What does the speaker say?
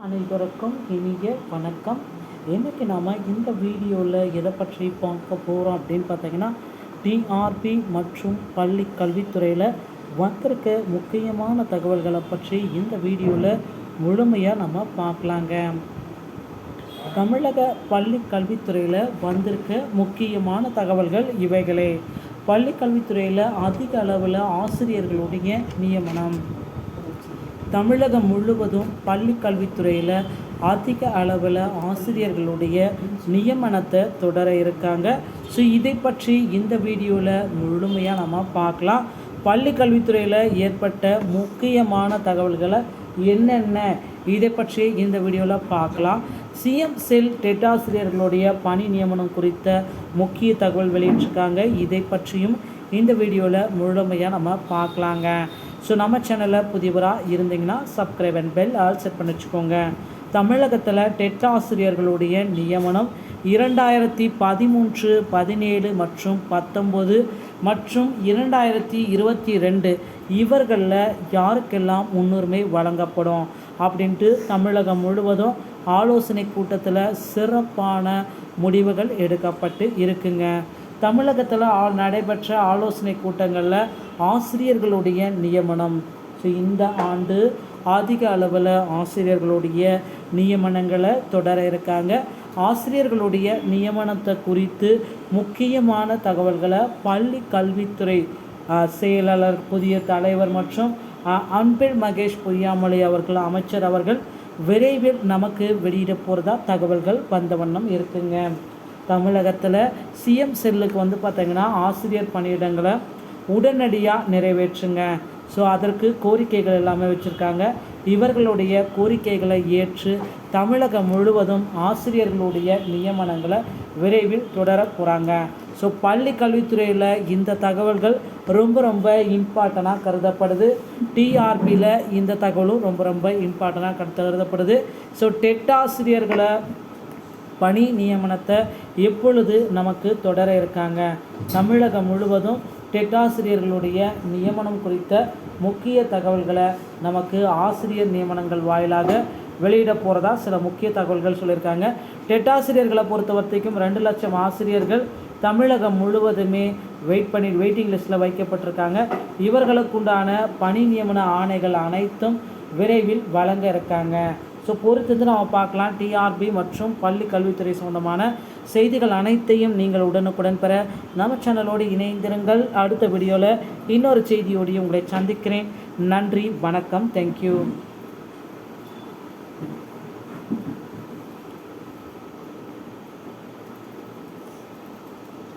அனைவருக்கும் இனிய வணக்கம். இன்றைக்கி நாம் இந்த வீடியோவில் எதை பற்றி பார்க்க போகிறோம் அப்படின்னு பார்த்தீங்கன்னா, டிஆர்பி மற்றும் பள்ளி கல்வித்துறையில் வந்திருக்க முக்கியமான தகவல்களை பற்றி இந்த வீடியோவில் முழுமையாக நம்ம பார்க்கலாங்க. தமிழக பள்ளி கல்வித்துறையில் வந்திருக்க முக்கியமான தகவல்கள் இவைகளே. பள்ளி கல்வித்துறையில் அதிக அளவில் ஆசிரியர்களுடைய நியமனம். தமிழகம் முழுவதும் பள்ளி கல்வித்துறையில் அதிக அளவில் ஆசிரியர்களுடைய நியமனத்தை தொடர இருக்காங்க. ஸோ இதை பற்றி இந்த வீடியோவில் முழுமையாக நம்ம பார்க்கலாம். பள்ளி கல்வித்துறையில் ஏற்பட்ட முக்கியமான தகவல்களை என்னென்ன இதை பற்றி இந்த வீடியோவில் பார்க்கலாம். சிஎம் செல் டெட் ஆசிரியர்களுடைய பணி நியமனம் குறித்த முக்கிய தகவல் வெளியிட்டிருக்காங்க. இதை பற்றியும் இந்த வீடியோவில் முழுமையாக நம்ம பார்க்கலாங்க. ஸோ நம்ம சேனலில் புதியவராக இருந்தீங்கன்னா subscribe and bell all set பண்ணி வச்சுக்கோங்க. தமிழகத்தில் டெட் ஆசிரியர்களுடைய நியமனம் 2013, 17 மற்றும் 19 மற்றும் 2022 இவர்களில் யாருக்கெல்லாம் முன்னுரிமை வழங்கப்படும் அப்படின்ட்டு தமிழகம் முழுவதும் ஆலோசனை கூட்டத்தில் சிறப்பான முடிவுகள் எடுக்கப்பட்டு இருக்குங்க. தமிழகத்தில் நடைபெற்ற ஆலோசனை கூட்டங்களில் ஆசிரியர்களுடைய நியமனம். ஸோ இந்த ஆண்டு அதிக அளவில் ஆசிரியர்களுடைய நியமனங்களை தொடர இருக்காங்க. ஆசிரியர்களுடைய நியமனத்தை குறித்து முக்கியமான தகவல்களை பள்ளி கல்வித்துறை செயலாளர், புதிய தலைவர் மற்றும் அன்பில் மகேஷ் பொய்யாமொழி அவர்கள், அமைச்சர் அவர்கள் விரைவில் நமக்கு வெளியிட போகிறதா தகவல்கள் வந்த வண்ணம் இருக்குங்க. தமிழகத்தில் சிஎம் செல்லுக்கு பார்த்திங்கன்னா ஆசிரியர் பணியிடங்களை உடனடியாக நிறைவேற்றுங்க. ஸோ அதற்கு கோரிக்கைகள் எல்லாமே வச்சுருக்காங்க. இவர்களுடைய கோரிக்கைகளை ஏற்று தமிழகம் முழுவதும் ஆசிரியர்களுடைய நியமனங்களை விரைவில் தொடர போகிறாங்க. ஸோ பள்ளி கல்வித்துறையில் இந்த தகவல்கள் ரொம்ப இம்பார்ட்டண்ட்டாக கருதப்படுது. டிஆர்பியில் இந்த தகவலும் ரொம்ப இம்பார்ட்டண்ட்டாக கருதப்படுது. ஸோ டெட் ஆசிரியர்களை பணி நியமனத்தை எப்பொழுது நமக்கு தொடர இருக்காங்க. தமிழகம் முழுவதும் டெட் ஆசிரியர்களுடைய நியமனம் குறித்த முக்கிய தகவல்களை நமக்கு ஆசிரியர் நியமனங்கள் வாயிலாக வெளியிட போகிறதா சில முக்கிய தகவல்கள் சொல்லியிருக்காங்க. டெட் ஆசிரியர்களை பொறுத்த வரைக்கும் 2 லட்சம் ஆசிரியர்கள் தமிழகம் முழுவதுமே வெயிட்டிங் லிஸ்ட்டில் வைக்கப்பட்டிருக்காங்க. இவர்களுக்குண்டான பணி நியமன ஆணைகள் அனைத்தும் விரைவில் வழங்க இருக்காங்க. ஸோ பொறுத்து நம்ம பார்க்கலாம். டிஆர்பி மற்றும் பள்ளி கல்வித்துறை சம்பந்தமான செய்திகள் அனைத்தையும் நீங்கள் உடனுக்குடன் பெற நம்ம சேனலோடு இணைந்திருங்கள். அடுத்த வீடியோவில் இன்னொரு செய்தியோடு உங்களை சந்திக்கிறேன். நன்றி, வணக்கம், தேங்க்யூ.